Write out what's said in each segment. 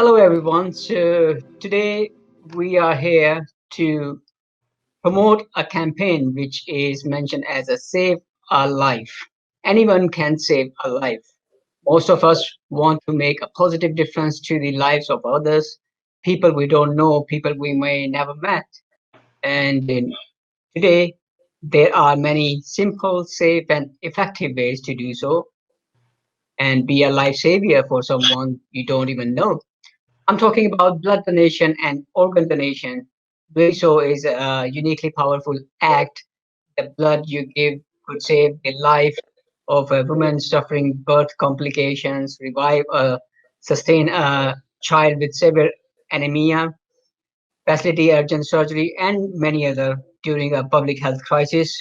Hello, everyone. So today we are here to promote a campaign which is mentioned as a Save a Life. Anyone can save a life. Most of us want to make a positive difference to the lives of others, people we don't know, people we may never met. And today, there are many simple, safe, and effective ways to do so and be a life savior for someone you don't even know. I'm talking about blood donation and organ donation. Doing so is a uniquely powerful act. The blood you give could save the life of a woman suffering birth complications, sustain a child with severe anemia, facilitate urgent surgery, and many other during a public health crisis.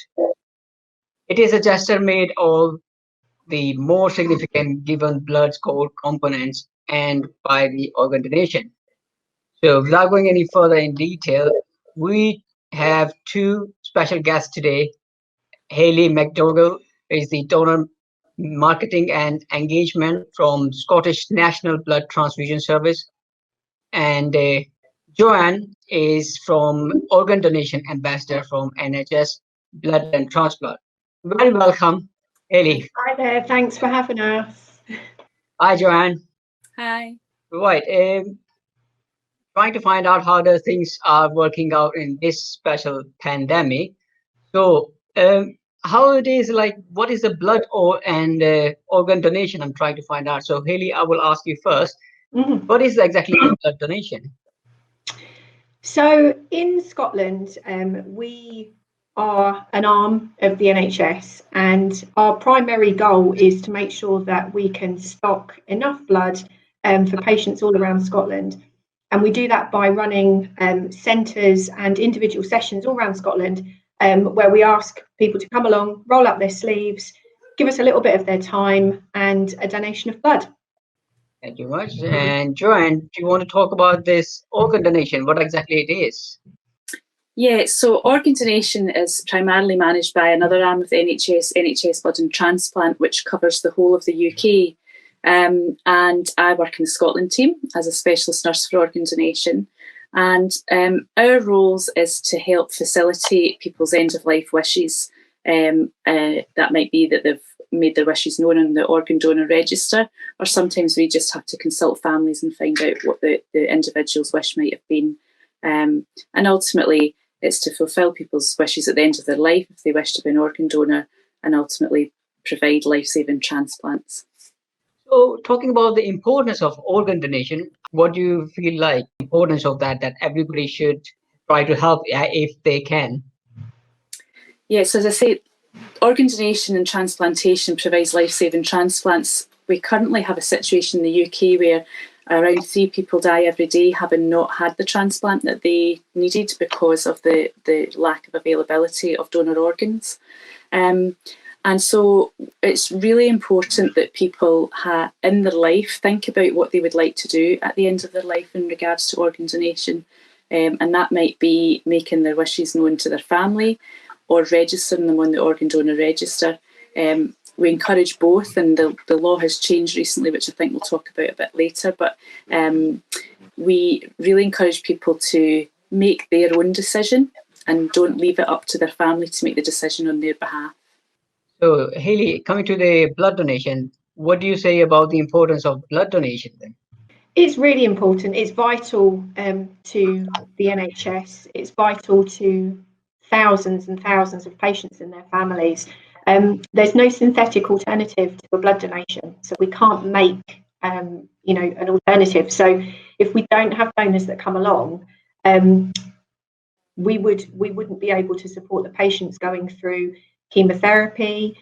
It is a gesture made all the more significant given blood's core components and by the organ donation. So, without going any further in detail, we have two special guests today. Hayley McDougall is the donor marketing and engagement from Scottish National Blood Transfusion Service, and Joanne is from organ donation ambassador from NHS Blood and Transplant. Very welcome, Hayley. Hi there, thanks for having us. Hi, Joanne. Hi. Right. Trying to find out how the things are working out in this special pandemic. So, how it is like? What is the blood and organ donation? I'm trying to find out. So, Hayley, I will ask you first. What is exactly blood donation? So, in Scotland, we are an arm of the NHS, and our primary goal is to make sure that we can stock enough blood for patients all around Scotland. And we do that by running centres and individual sessions all around Scotland, where we ask people to come along, roll up their sleeves, give us a little bit of their time and a donation of blood. Thank you much. And Joanne, do you want to talk about this organ donation? What exactly it is? Yeah, so organ donation is primarily managed by another arm of the NHS Blood and Transplant, which covers the whole of the UK. And I work in the Scotland team as a specialist nurse for organ donation. And our roles is to help facilitate people's end-of-life wishes. That might be that they've made their wishes known on the organ donor register, or sometimes we just have to consult families and find out what the individual's wish might have been. And ultimately, it's to fulfil people's wishes at the end of their life if they wish to be an organ donor, and ultimately provide life-saving transplants. So, talking about the importance of organ donation, what do you feel like the importance of that everybody should try to help if they can? Yes, as I say, organ donation and transplantation provides life-saving transplants. We currently have a situation in the UK where around 3 people die every day having not had the transplant that they needed because of the lack of availability of donor organs. And so it's really important that people in their life think about what they would like to do at the end of their life in regards to organ donation. And that might be making their wishes known to their family or registering them on the organ donor register. We encourage both, and the law has changed recently, which I think we'll talk about a bit later, but we really encourage people to make their own decision and don't leave it up to their family to make the decision on their behalf. So, Hayley, coming to the blood donation, what do you say about the importance of blood donation then? It's really important. It's vital to the NHS. It's vital to thousands and thousands of patients and their families. There's no synthetic alternative to a blood donation, so we can't make an alternative. So if we don't have donors that come along, we wouldn't be able to support the patients going through chemotherapy,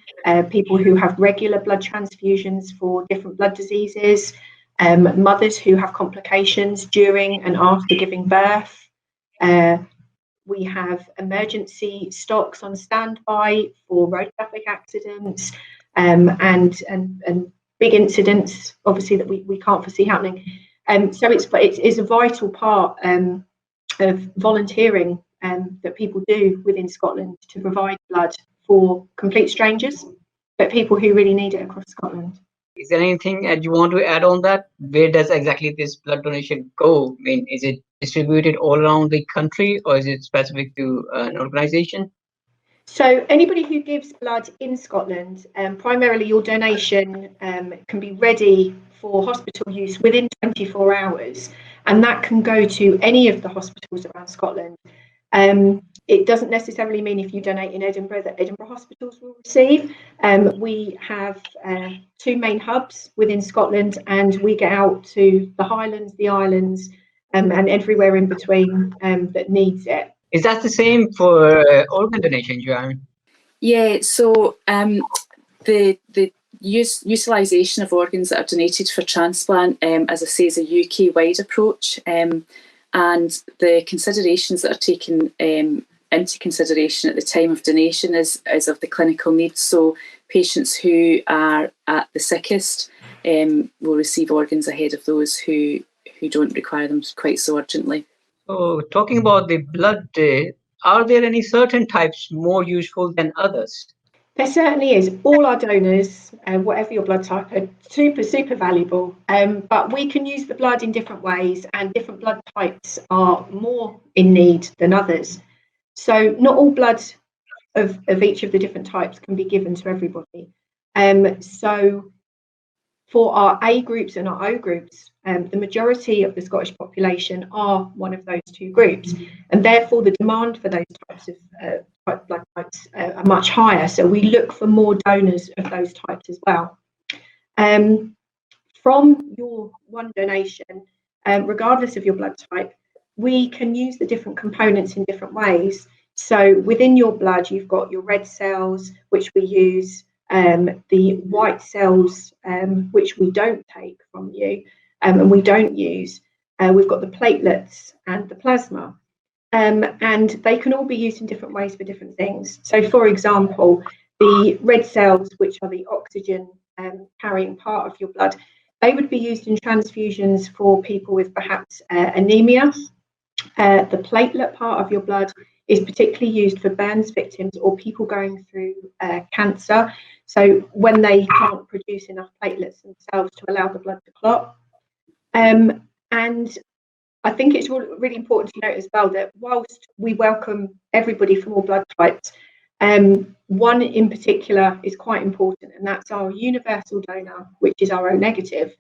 people who have regular blood transfusions for different blood diseases, mothers who have complications during and after giving birth. We have emergency stocks on standby for road traffic accidents and big incidents, obviously, that we can't foresee happening. So it's a vital part of volunteering that people do within Scotland to provide blood for complete strangers, but people who really need it across Scotland. Is there anything that you want to add on that? Where does exactly this blood donation go? I mean, is it distributed all around the country, or is it specific to an organization? So anybody who gives blood in Scotland, primarily your donation can be ready for hospital use within 24 hours, and that can go to any of the hospitals around Scotland. It doesn't necessarily mean if you donate in Edinburgh that Edinburgh hospitals will receive. We have 2 main hubs within Scotland, and we get out to the Highlands, the Islands, and everywhere in between that needs it. Is that the same for organ donation, Joanne? Yeah, so the utilisation of organs that are donated for transplant, as I say, is a UK-wide approach, and the considerations that are taken into consideration at the time of donation is of the clinical needs. So patients who are at the sickest will receive organs ahead of those who don't require them quite so urgently. So, talking about the blood, are there any certain types more useful than others? There certainly is. All our donors, whatever your blood type, are super valuable. But we can use the blood in different ways, and different blood types are more in need than others. So not all blood of each of the different types can be given to everybody. So for our A groups and our O groups, the majority of the Scottish population are one of those 2 groups, and therefore the demand for those types of blood types are much higher. So we look for more donors of those types as well. From your one donation, regardless of your blood type, we can use the different components in different ways. So within your blood, you've got your red cells, which we use, the white cells, which we don't take from you, and we don't use. We've got the platelets and the plasma, and they can all be used in different ways for different things. So, for example, the red cells, which are the oxygen carrying part of your blood, they would be used in transfusions for people with perhaps anemia. The platelet part of your blood is particularly used for burns victims or people going through cancer. So when they can't produce enough platelets themselves to allow the blood to clot. And I think it's really important to note as well that whilst we welcome everybody from all blood types, one in particular is quite important, and that's our universal donor, which is our O negative.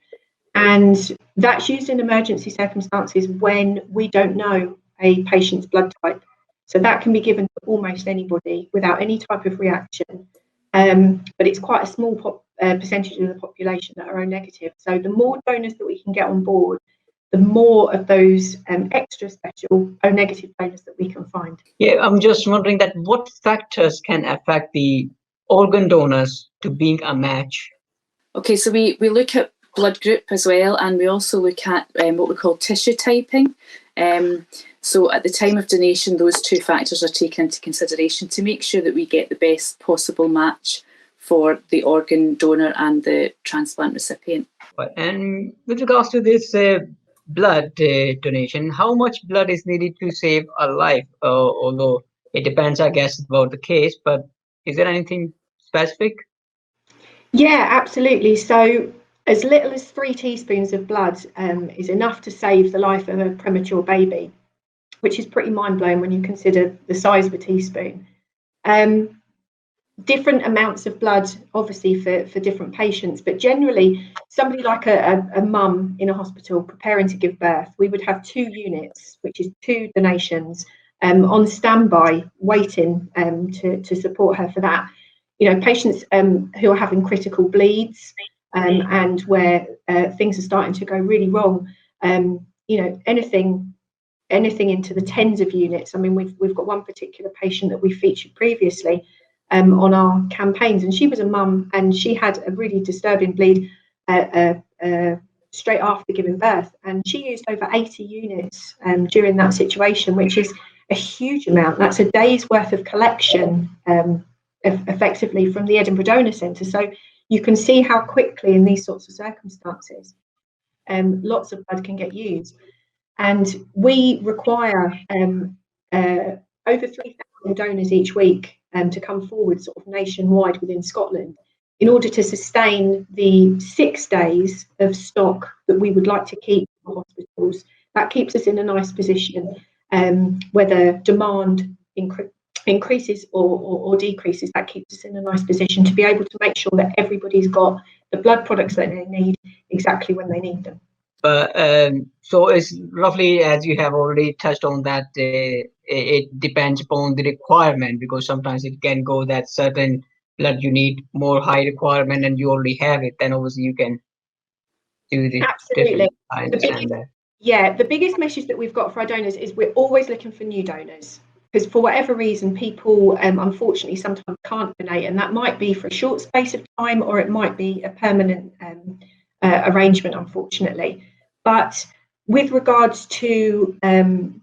And that's used in emergency circumstances when we don't know a patient's blood type. So that can be given to almost anybody without any type of reaction. But it's quite a small percentage of the population that are O negative. So the more donors that we can get on board, the more of those extra special O negative donors that we can find. Yeah, I'm just wondering that what factors can affect the organ donors to being a match? Okay, so we look at blood group as well, and we also look at what we call tissue typing. So at the time of donation, those 2 factors are taken into consideration to make sure that we get the best possible match for the organ donor and the transplant recipient. And with regards to this blood donation, how much blood is needed to save a life? Although it depends, I guess, about the case, but is there anything specific? Yeah, absolutely. So as little as 3 teaspoons of blood is enough to save the life of a premature baby, which is pretty mind-blowing when you consider the size of a teaspoon. Different amounts of blood, obviously, for different patients, but generally, somebody like a mum in a hospital preparing to give birth, we would have 2 units, which is 2 donations, on standby, waiting to support her for that. You know, patients who are having critical bleeds and where things are starting to go really wrong, you know, anything into the tens of units. I mean, we've got one particular patient that we featured previously on our campaigns, and she was a mum, and she had a really disturbing bleed straight after giving birth, and she used over 80 units during that situation, which is a huge amount. That's a day's worth of collection effectively from the Edinburgh Donor Centre. So you can see how quickly in these sorts of circumstances lots of blood can get used. And we require over 3,000 donors each week to come forward sort of nationwide within Scotland. in order to sustain the 6 days of stock that we would like to keep for hospitals. That keeps us in a nice position, whether demand increases or decreases. That keeps us in a nice position to be able to make sure that everybody's got the blood products that they need exactly when they need them. So it's roughly, as you have already touched on, that it depends upon the requirement, because sometimes it can go that certain blood you need more high requirement and you already have it, then obviously you can do the Absolutely. I understand that. Yeah, the biggest message that we've got for our donors is we're always looking for new donors, because for whatever reason, people unfortunately sometimes can't donate, and that might be for a short space of time, or it might be a permanent arrangement, unfortunately. But with regards to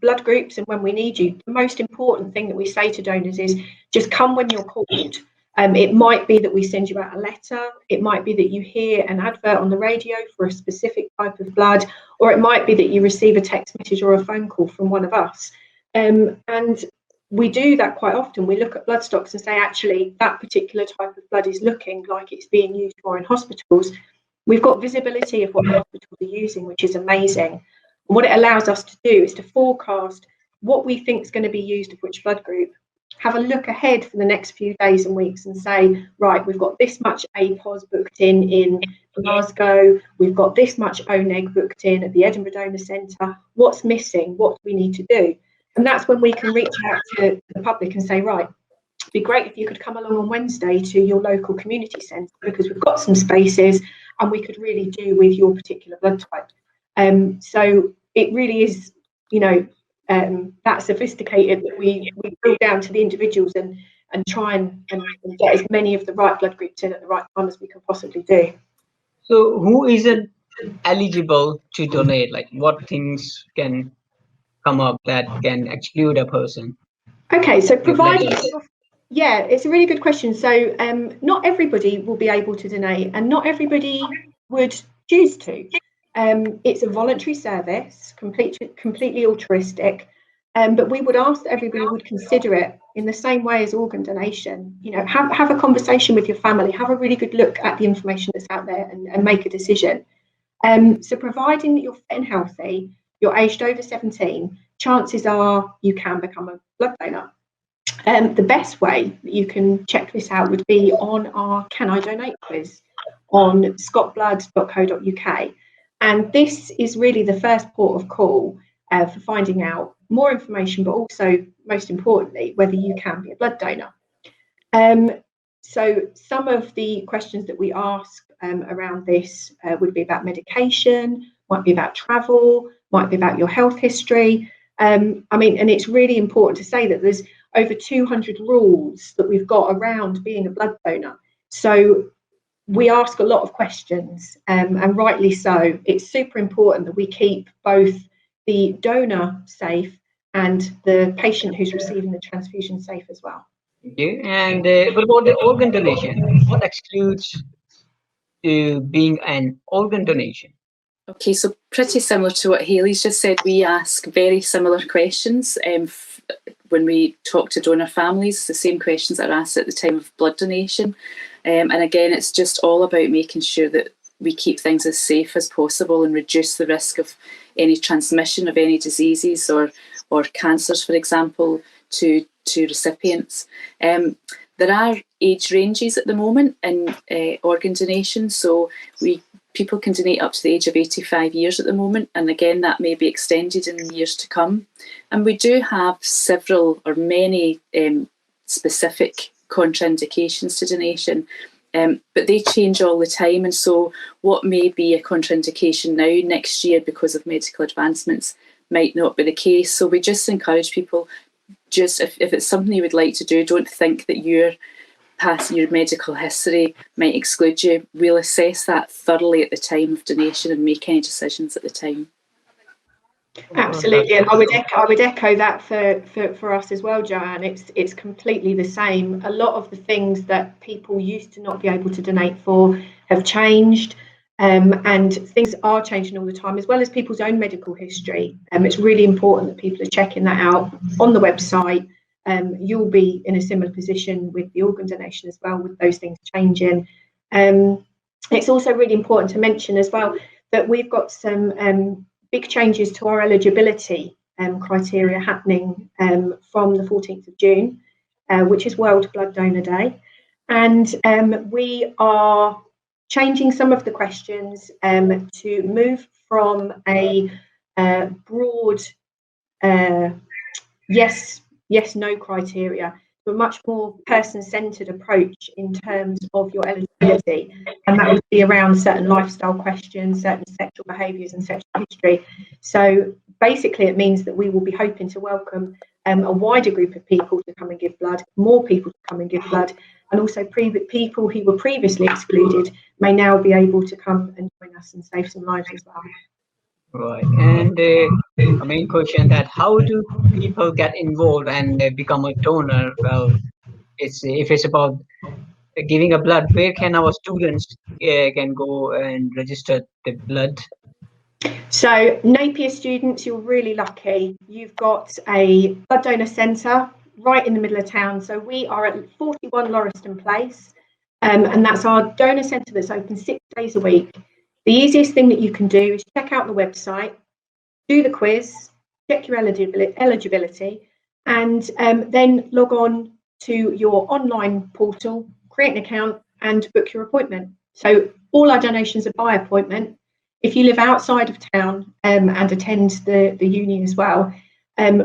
blood groups and when we need you, the most important thing that we say to donors is just come when you're called. It might be that we send you out a letter, it might be that you hear an advert on the radio for a specific type of blood, or it might be that you receive a text message or a phone call from one of us. And we do that quite often. We look at blood stocks and say, actually, that particular type of blood is looking like it's being used more in hospitals. We've got visibility of what hospitals are using, which is amazing. And what it allows us to do is to forecast what we think is going to be used of which blood group, have a look ahead for the next few days and weeks and say, right, we've got this much APOS booked in Glasgow, we've got this much ONEG booked in at the Edinburgh Donor Centre, what's missing, what do we need to do? And that's when we can reach out to the public and say, right, it'd be great if you could come along on Wednesday to your local community centre, because we've got some spaces and we could really do with your particular blood type. So it really is, that sophisticated that we drill down to the individuals and try and get as many of the right blood groups in at the right time as we can possibly do. So who isn't eligible to donate? Like what things can come up that can exclude a person? Okay, so provided, yeah, it's a really good question. So not everybody will be able to donate, and not everybody would choose to. It's a voluntary service, completely altruistic, but we would ask that everybody would consider it in the same way as organ donation. Have a conversation with your family, have a really good look at the information that's out there, and make a decision. So providing that you're fit and healthy, you're aged over 17, chances are you can become a blood donor. The best way that you can check this out would be on our Can I Donate quiz on scotblood.co.uk. And this is really the first port of call for finding out more information, but also, most importantly, whether you can be a blood donor. So some of the questions that we ask around this would be about medication, might be about travel, might be about your health history. And it's really important to say that there's over 200 rules that we've got around being a blood donor. So we ask a lot of questions, and rightly so. It's super important that we keep both the donor safe and the patient who's receiving the transfusion safe as well. Thank you. And what about the organ donation? What excludes to being an organ donation? Okay, so pretty similar to what Hayley's just said, we ask very similar questions when we talk to donor families, the same questions that are asked at the time of blood donation. And again, it's just all about making sure that we keep things as safe as possible and reduce the risk of any transmission of any diseases or cancers, for example, to recipients. There are age ranges at the moment in organ donation, so people can donate up to the age of 85 years at the moment, and again that may be extended in years to come. And we do have several or many specific contraindications to donation, but they change all the time, and so what may be a contraindication now, next year because of medical advancements, might not be the case. So we just encourage people, just if it's something you would like to do, don't think that your medical history might exclude you. We'll assess that thoroughly at the time of donation and make any decisions at the time. Absolutely, and I would echo that for us as well, Joanne. It's completely the same. A lot of the things that people used to not be able to donate for have changed, and things are changing all the time, as well as people's own medical history. It's really important that people are checking that out on the website. You'll be in a similar position with the organ donation as well, with those things changing. It's also really important to mention as well that we've got some big changes to our eligibility criteria happening from the 14th of June, which is World Blood Donor Day. And we are changing some of the questions to move from a broad yes, no criteria to a much more person-centred approach in terms of your eligibility. And that would be around certain lifestyle questions, certain sexual behaviours and sexual history. So basically it means that we will be hoping to welcome a wider group of people to come and give blood, more people to come and give blood, and also people who were previously excluded may now be able to come and join us and save some lives as well. Right. And a main question that how do people get involved and become a donor? Well, if it's about giving a blood, where can our students can go and register the blood? So Napier students, you're really lucky. You've got a blood donor centre right in the middle of town. So we are at 41 Lauriston Place, and that's our donor centre that's open 6 days a week. The easiest thing that you can do is check out the website, do the quiz, check your eligibility, and then log on to your online portal, create an account and book your appointment. So all our donations are by appointment. If you live outside of town and attend the uni as well,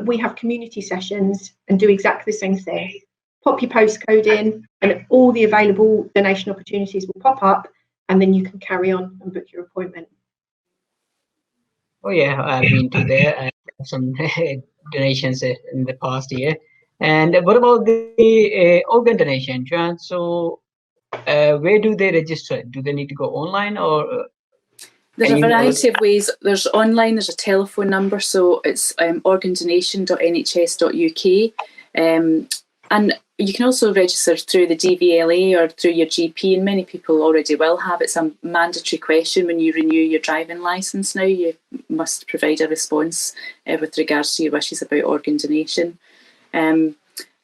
we have community sessions and do exactly the same thing. Pop your postcode in and all the available donation opportunities will pop up, and then you can carry on and book your appointment. Oh yeah, I've been to there. I have some donations in the past year. And what about the organ donation, John? So where do they register? Do they need to go online or? There's a variety of ways. There's online, there's a telephone number, so it's organdonation.nhs.uk. And you can also register through the DVLA or through your GP, and many people already will have. It's a mandatory question when you renew your driving licence now. You must provide a response with regards to your wishes about organ donation. And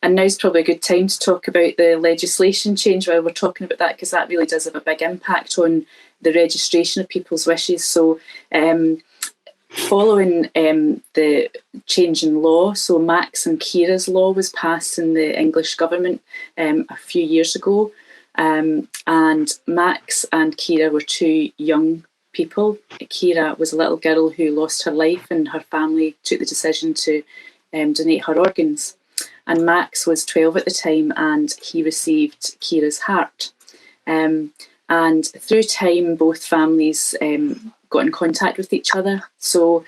now's probably a good time to talk about the legislation change while we're talking about that, because that really does have a big impact on the registration of people's wishes. So following the change in law, so Max and Kira's law was passed in the English government a few years ago, and Max and Kira were two young people. Kira was a little girl who lost her life, and her family took the decision to donate her organs. And Max was 12 at the time, and he received Kira's heart. And through time, both families got in contact with each other. So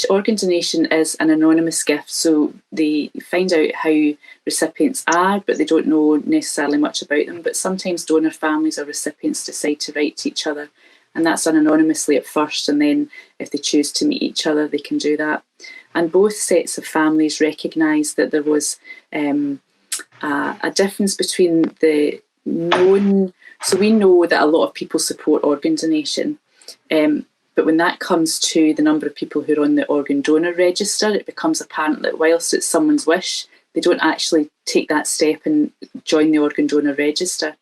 organ donation is an anonymous gift. So they find out how recipients are, but they don't know necessarily much about them. But sometimes donor families or recipients decide to write to each other. And that's done anonymously at first. And then if they choose to meet each other, they can do that. And both sets of families recognised that there was a difference between the known. So we know that a lot of people support organ donation, but when that comes to the number of people who are on the organ donor register, it becomes apparent that whilst it's someone's wish, they don't actually take that step and join the organ donor register.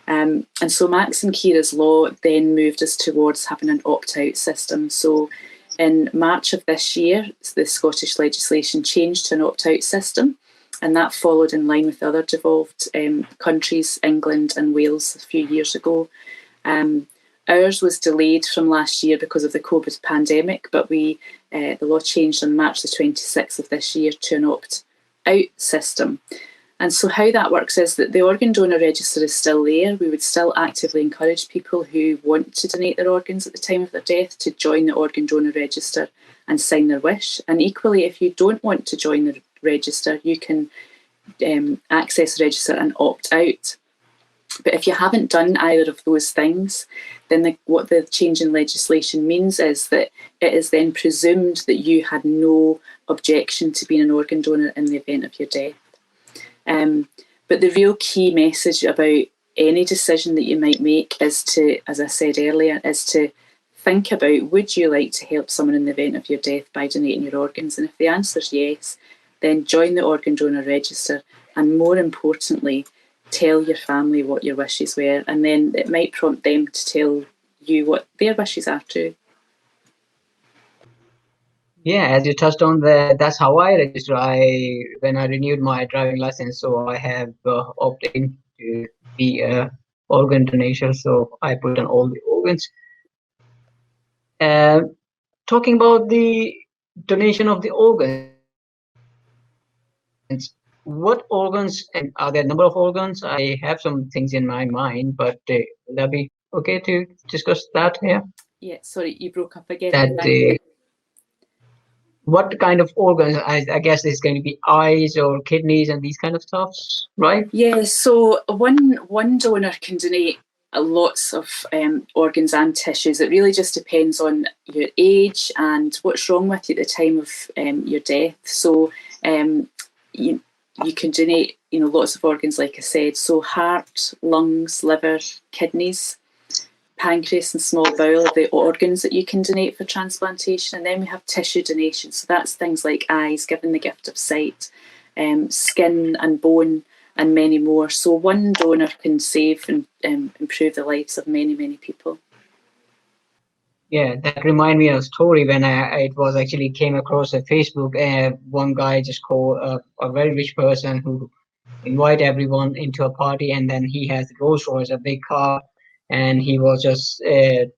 And so Max and Kira's law then moved us towards having an opt-out system. So in March of this year, the Scottish legislation changed to an opt-out system, and that followed in line with other devolved countries, England and Wales, a few years ago. Ours was delayed from last year because of the COVID pandemic, but the law changed on March the 26th of this year to an opt-out system. And so how that works is that the organ donor register is still there. We would still actively encourage people who want to donate their organs at the time of their death to join the organ donor register and sign their wish. And equally, if you don't want to join the register, you can access the register and opt out. But if you haven't done either of those things, then what the change in legislation means is that it is then presumed that you had no objection to being an organ donor in the event of your death. But the real key message about any decision that you might make is to, as I said earlier, is to think about, would you like to help someone in the event of your death by donating your organs? And if the answer is yes, then join the organ donor register, and more importantly, tell your family what your wishes were, and then it might prompt them to tell you what their wishes are too. Yeah, as you touched on, that's how I register. When I renewed my driving license, so I have opted in to be a organ donation. So I put on all the organs. Uh, Talking about the donation of the organs, what organs, and are there a number of organs? I have some things in my mind, but will that be okay to discuss that here? Yeah, sorry, you broke up again. That what kind of organs? I guess it's going to be eyes or kidneys and these kind of stuffs, right? Yeah, so one donor can donate lots of organs and tissues. It really just depends on your age and what's wrong with you at the time of your death. So you can donate, lots of organs, like I said. So heart, lungs, liver, kidneys, pancreas and small bowel are the organs that you can donate for transplantation. And then we have tissue donation. So that's things like eyes, given the gift of sight, skin and bone, and many more. So one donor can save and improve the lives of many, many people. Yeah, that remind me of a story when it was actually came across a Facebook. One guy just called a very rich person who invite everyone into a party, and then he has Rolls Royce, a big car, and he was just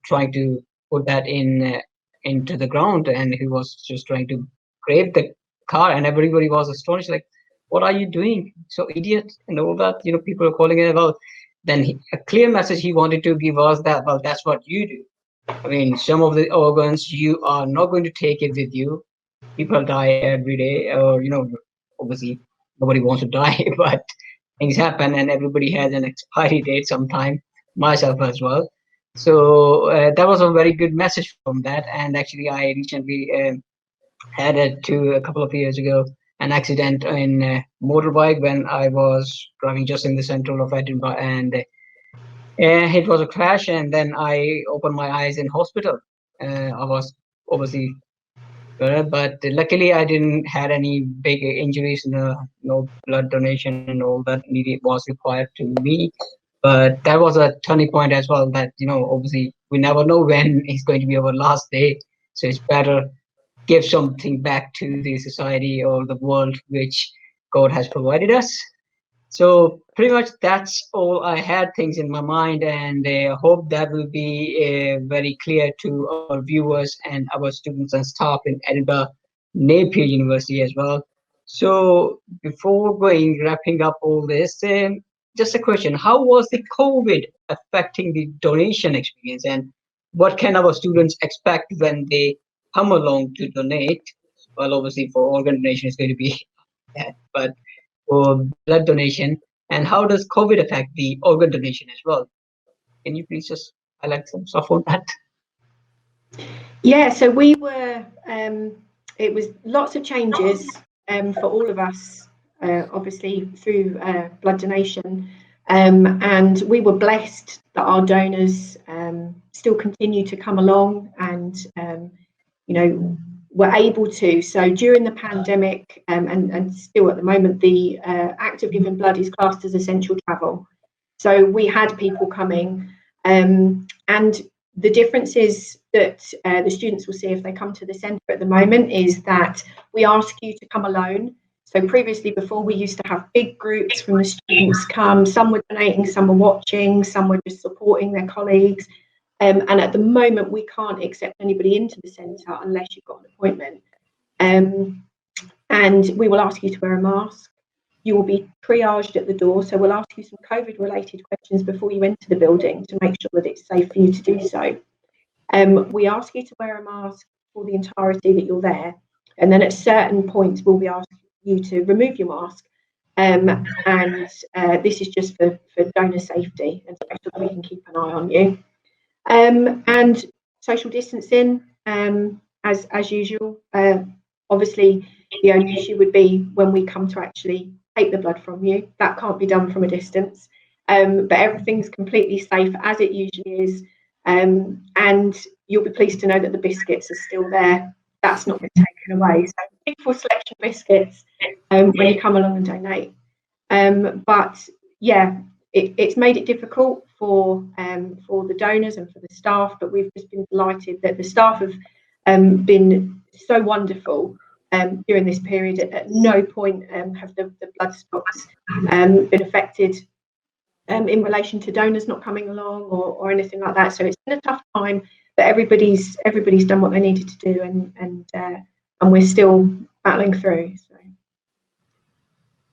trying to put that into the ground, and he was just trying to grab the car, and everybody was astonished, like, "What are you doing? So idiot!" and all that. People are calling it about. Then a clear message he wanted to give us that, well, that's what you do. I mean, some of the organs you are not going to take it with you. People die every day, or obviously nobody wants to die, but things happen, and everybody has an expiry date sometime. Myself as well. So that was a very good message from that. And actually, I recently had it to a couple of years ago an accident in motorbike when I was driving just in the central of Edinburgh, and it was a crash, and then I opened my eyes in hospital. I was obviously, but luckily I didn't had any big injuries, no blood donation and all that needed was required to me. But that was a turning point as well. That obviously we never know when it's going to be our last day, so it's better give something back to the society or the world which God has provided us. So pretty much that's all I had things in my mind, and I hope that will be very clear to our viewers and our students and staff in Edinburgh Napier University as well. So before wrapping up all this, just a question: how was the COVID affecting the donation experience, and what can our students expect when they come along to donate? Well, obviously for organ donation is going to be that, but for blood donation, and how does COVID affect the organ donation as well? Can you please just highlight some stuff on that? Yeah, so we were, it was lots of changes for all of us, obviously through blood donation. And we were blessed that our donors still continue to come along and, were able to. So during the pandemic and still at the moment, the act of giving blood is classed as essential travel. So we had people coming, and the difference is that the students will see if they come to the centre at the moment is that we ask you to come alone. So previously, before, we used to have big groups from the students come. Some were donating, some were watching, some were just supporting their colleagues. And at the moment, we can't accept anybody into the centre unless you've got an appointment. And we will ask you to wear a mask. You will be triaged at the door. So we'll ask you some COVID-related questions before you enter the building to make sure that it's safe for you to do so. We ask you to wear a mask for the entirety that you're there. And then at certain points, we'll be asking you to remove your mask. And this is just for donor safety and to make sure that we can keep an eye on you. And social distancing, as usual. Obviously, the only issue would be when we come to actually take the blood from you. That can't be done from a distance. But everything's completely safe as it usually is. And you'll be pleased to know that the biscuits are still there. That's not been taken away. So big full selection of biscuits when you come along and donate. But yeah, it's made it difficult for the donors and for the staff, but we've just been delighted that the staff have been so wonderful during this period. At no point have the blood stocks been affected in relation to donors not coming along or anything like that. So it's been a tough time, but everybody's done what they needed to do, and we're still battling through. So.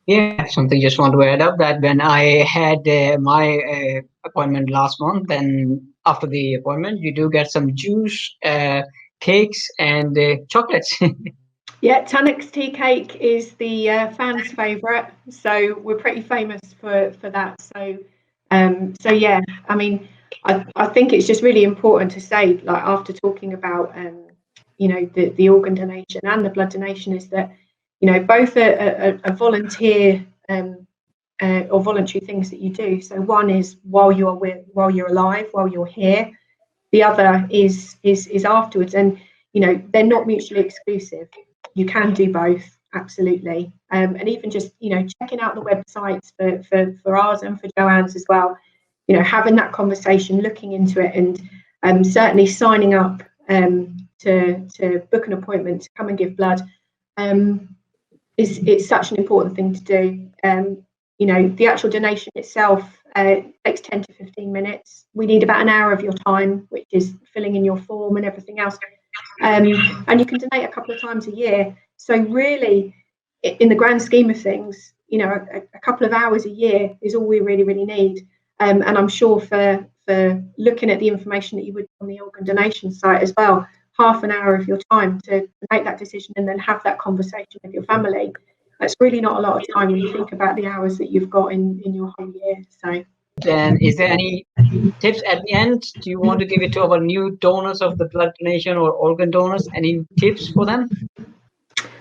Yeah, something just want to add up that when I had my appointment last month, then after the appointment, you do get some juice, cakes, and chocolates. Yeah, Tunnock's tea cake is the fans' favourite, so we're pretty famous for that. So, so yeah, I mean, I think it's just really important to say, like after talking about, you know, the organ donation and the blood donation, is that, you know, both a volunteer or voluntary things that you do. So one is while you're alive, while you're here. The other is afterwards, and you know they're not mutually exclusive. You can do both, absolutely. And even just, you know, checking out the websites for ours and for Joanne's as well. You know, having that conversation, looking into it, and certainly signing up to book an appointment to come and give blood. It's such an important thing to do. You know, the actual donation itself takes 10 to 15 minutes. We need about an hour of your time, which is filling in your form and everything else. And you can donate a couple of times a year. So really, in the grand scheme of things, you know, a couple of hours a year is all we really need. And I'm sure for looking at the information that you would on the organ donation site as well, half an hour of your time to make that decision and then have that conversation with your family. That's really not a lot of time when you think about the hours that you've got in your whole year. So. Then, is there any tips at the end? Do you want to give it to our new donors of the blood donation or organ donors? Any tips for them?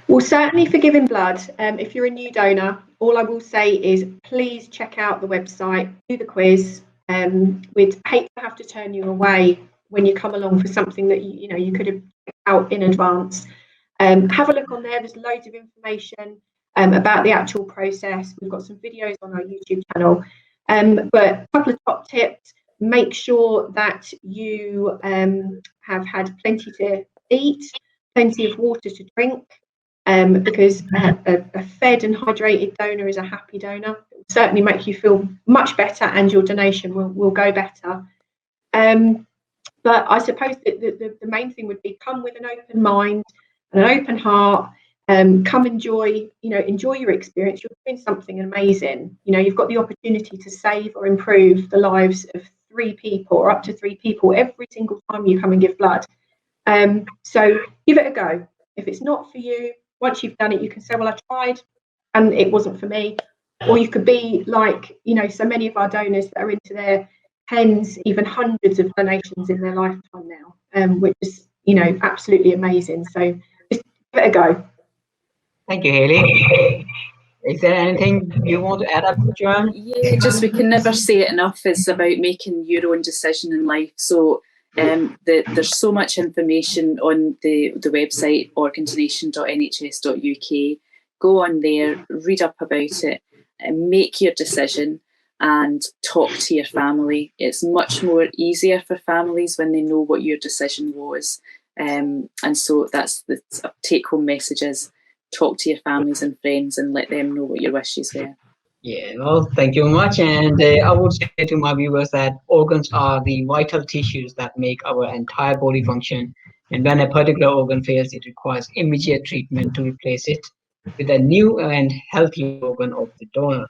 Well, certainly for giving blood, if you're a new donor, all I will say is please check out the website, do the quiz. We'd hate to have to turn you away when you come along for something that you know you could have checked out in advance. Have a look on there. There's loads of information about the actual process. We've got some videos on our YouTube channel. But a couple of top tips: make sure that you have had plenty to eat, plenty of water to drink. Because a fed and hydrated donor is a happy donor. It will certainly make you feel much better, and your donation will go better. But I suppose the main thing would be come with an open mind and an open heart. Come enjoy your experience. You're doing something amazing. You know, you've got the opportunity to save or improve the lives of 3 people or up to 3 people every single time you come and give blood. So give it a go. If it's not for you, once you've done it, you can say, well, I tried and it wasn't for me. Or you could be like, you know, so many of our donors that are into their tens, even hundreds of donations in their lifetime now, which is, you know, absolutely amazing. So just give it a go. Thank you, Hayley. Is there anything you want to add up, Joanne? Yeah, just we can never say it enough. It's about making your own decision in life. So there's so much information on the website organdonation.nhs.uk. Go on there, read up about it, and make your decision and talk to your family. It's much more easier for families when they know what your decision was. And so that's the take-home messages. Talk to your families and friends and let them know what your wishes were. Yeah, well, thank you very much. And I would say to my viewers that organs are the vital tissues that make our entire body function. And when a particular organ fails, it requires immediate treatment to replace it with a new and healthy organ of the donor.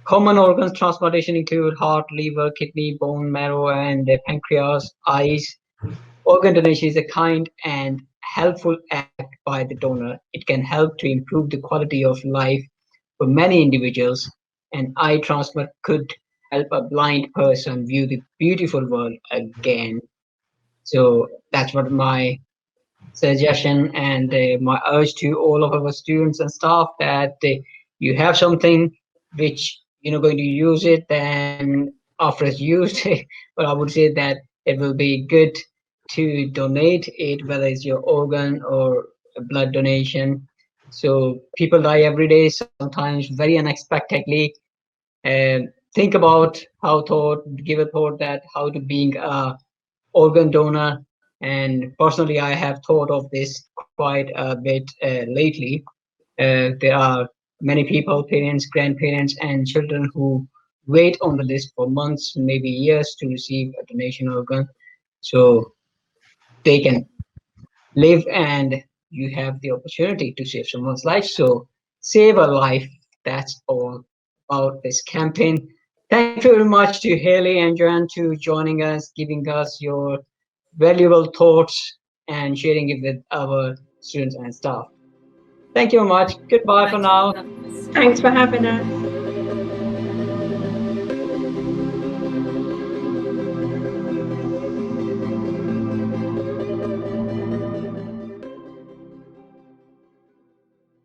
Common organs transplantation include heart, liver, kidney, bone marrow, and pancreas, eyes. Organ donation is a kind and helpful act by the donor. It can help to improve the quality of life for many individuals. An eye transplant could help a blind person view the beautiful world again. So that's what my suggestion and my urge to all of our students and staff, that you have something which you're not going to use it, then after it's used, but I would say that it will be good to donate it, whether it's your organ or a blood donation. So people die every day, sometimes very unexpectedly. think about give a thought that how to being a organ donor. And personally, I have thought of this quite a bit lately. There are many people, parents, grandparents, and children who wait on the list for months, maybe years, to receive a donation organ. So they can live and you have the opportunity to save someone's life. So save a life. That's all about this campaign. Thank you very much to Haley and Joanne to joining us, giving us your valuable thoughts and sharing it with our students and staff. Thank you very much. Goodbye for now. Thanks for having us.